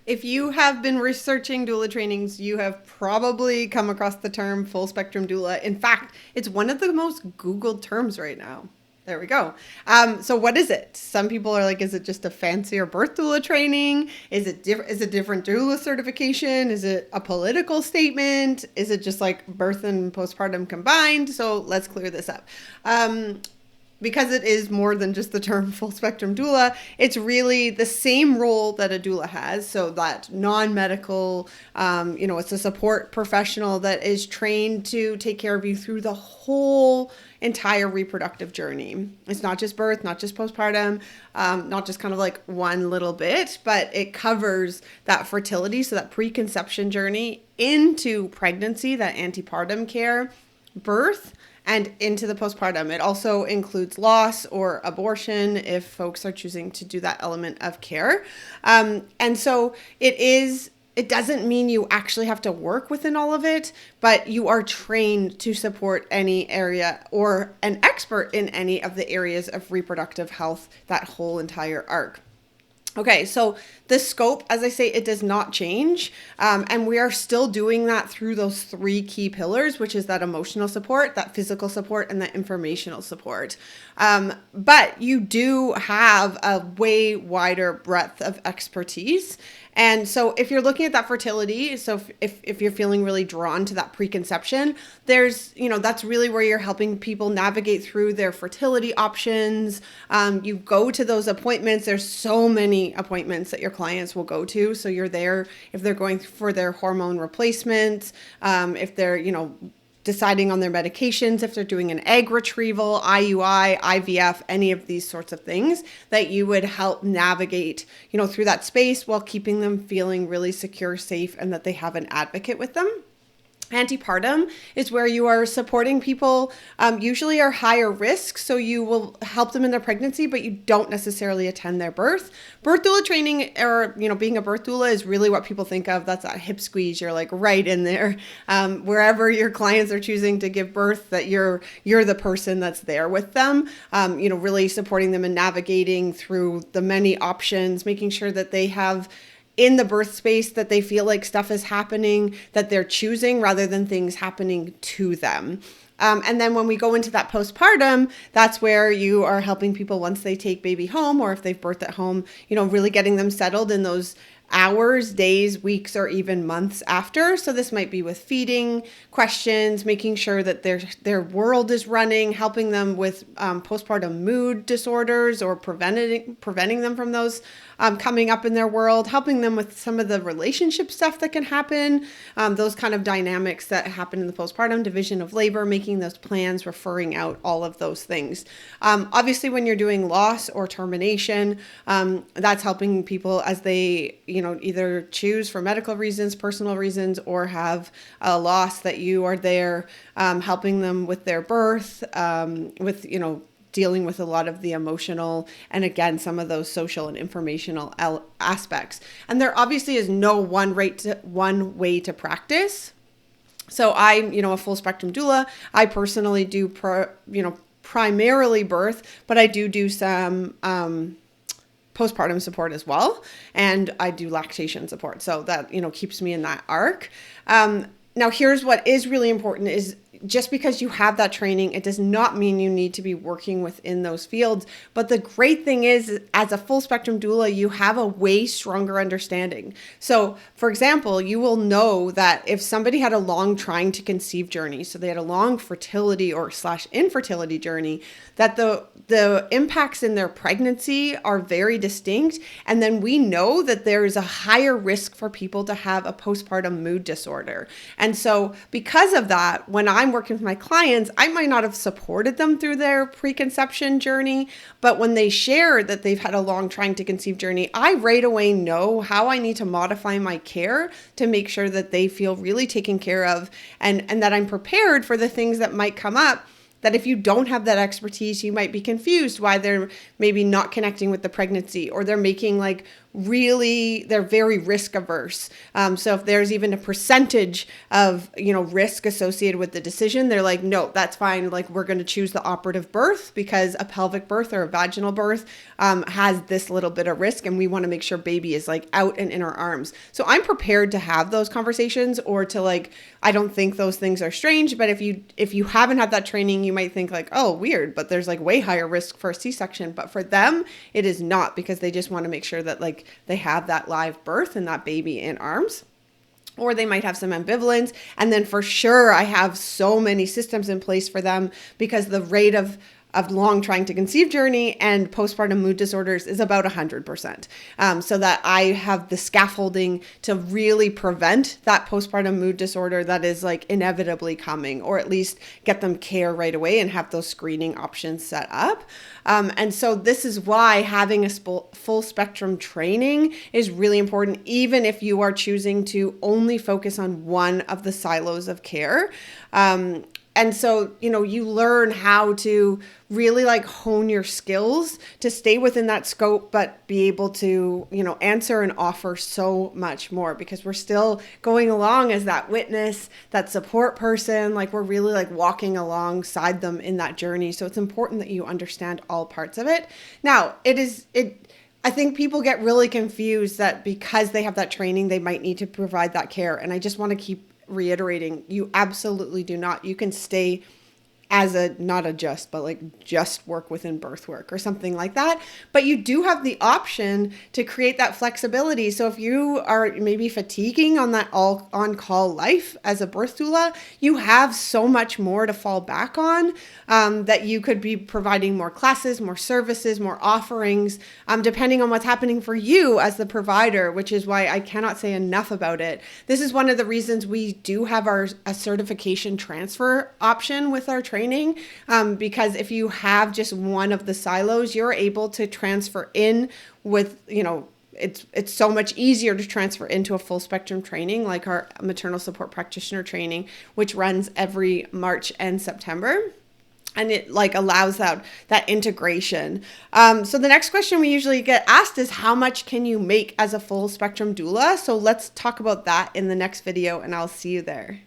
If you have been researching doula trainings, you have probably come across the term full spectrum doula. In fact, it's one of the most Googled terms right now. There we go. So what is it? Some people are like, is it just a fancier birth doula training? Is it different doula certification? Is it a political statement? Is it just like birth and postpartum combined? So let's clear this up. Because it is more than just the term full spectrum doula, it's really the same role that a doula has. So that non-medical, it's a support professional that is trained to take care of you through the whole entire reproductive journey. It's not just birth, not just postpartum, not just kind of like one little bit, but it covers that fertility, so that preconception journey into pregnancy, that antepartum care, birth, and into the postpartum. It also includes loss or abortion if folks are choosing to do that element of care. And so it doesn't mean you actually have to work within all of it, but you are trained to support any area or an expert in any of the areas of reproductive health, that whole entire arc. Okay, so the scope, as I say, it does not change. And we are still doing that through those three key pillars, which is that emotional support, that physical support, and that informational support. But you do have a way wider breadth of expertise. And so if you're looking at that fertility, so if you're feeling really drawn to that preconception, that's really where you're helping people navigate through their fertility options. You go to those appointments. There's so many appointments that your clients will go to. So you're there if they're going for their hormone replacement, if they're, deciding on their medications, if they're doing an egg retrieval, IUI, IVF, any of these sorts of things, that you would help navigate, through that space while keeping them feeling really secure, safe, and that they have an advocate with them. Antepartum is where you are supporting people, usually are higher risk, so you will help them in their pregnancy, but you don't necessarily attend their birth. Birth doula training, or being a birth doula, is really what people think of. That's that hip squeeze. You're like right in there, wherever your clients are choosing to give birth. That you're the person that's there with them. Really supporting them and navigating through the many options, making sure that they have in the birth space that they feel like stuff is happening that they're choosing rather than things happening to them. And then when we go into that postpartum, that's where you are helping people once they take baby home, or if they've birthed at home, really getting them settled in those hours, days, weeks, or even months after. So this might be with feeding questions, making sure that their world is running, helping them with postpartum mood disorders, or preventing them from those coming up in their world, helping them with some of the relationship stuff that can happen, those kind of dynamics that happen in the postpartum, division of labor, making those plans, referring out, all of those things. Obviously, when you're doing loss or termination, that's helping people as they either choose for medical reasons, personal reasons, or have a loss, that you are there helping them with their birth, with dealing with a lot of the emotional and, again, some of those social and informational aspects. And there obviously is no one way to practice. So I'm, a full spectrum doula. I personally do, primarily birth, but I do some postpartum support as well. And I do lactation support. So that, keeps me in that arc. Now, here's what is really important is, just because you have that training, it does not mean you need to be working within those fields. But the great thing is, as a full spectrum doula, you have a way stronger understanding. So, for example, you will know that if somebody had a long trying to conceive journey, so they had a long fertility or / infertility journey, that the impacts in their pregnancy are very distinct. And then we know that there is a higher risk for people to have a postpartum mood disorder. And so because of that, when I'm working with my clients, I might not have supported them through their preconception journey, but when they share that they've had a long trying to conceive journey, I right away know how I need to modify my care to make sure that they feel really taken care of, and that I'm prepared for the things that might come up. That if you don't have that expertise, you might be confused why they're maybe not connecting with the pregnancy, or they're making like really, they're very risk averse. So if there's even a percentage of, risk associated with the decision, they're like, no, that's fine. Like, we're going to choose the operative birth because a pelvic birth or a vaginal birth has this little bit of risk, and we want to make sure baby is like out and in our arms. So I'm prepared to have those conversations, or to like, I don't think those things are strange, but if you haven't had that training, you might think like, oh, weird, but there's like way higher risk for a C-section. But for them, it is not, because they just want to make sure that like they have that live birth and that baby in arms. Or they might have some ambivalence. And then for sure, I have so many systems in place for them, because the rate of long trying to conceive journey and postpartum mood disorders is about 100%. So that I have the scaffolding to really prevent that postpartum mood disorder that is like inevitably coming, or at least get them care right away and have those screening options set up. And so this is why having a full spectrum training is really important, even if you are choosing to only focus on one of the silos of care. And so, you learn how to really like hone your skills to stay within that scope, but be able to, answer and offer so much more, because we're still going along as that witness, that support person. Like, we're really like walking alongside them in that journey. So it's important that you understand all parts of it. Now, I think people get really confused that because they have that training, they might need to provide that care. And I just want to keep reiterating, you absolutely do not. You can stay as just work within birth work or something like that. But you do have the option to create that flexibility. So if you are maybe fatiguing on that all on-call life as a birth doula, you have so much more to fall back on, that you could be providing more classes, more services, more offerings, depending on what's happening for you as the provider, which is why I cannot say enough about it. This is one of the reasons we do have a certification transfer option with our training, because if you have just one of the silos, you're able to transfer in with, it's so much easier to transfer into a full spectrum training, like our maternal support practitioner training, which runs every March and September. And it like allows that integration. So the next question we usually get asked is, how much can you make as a full spectrum doula? So let's talk about that in the next video, and I'll see you there.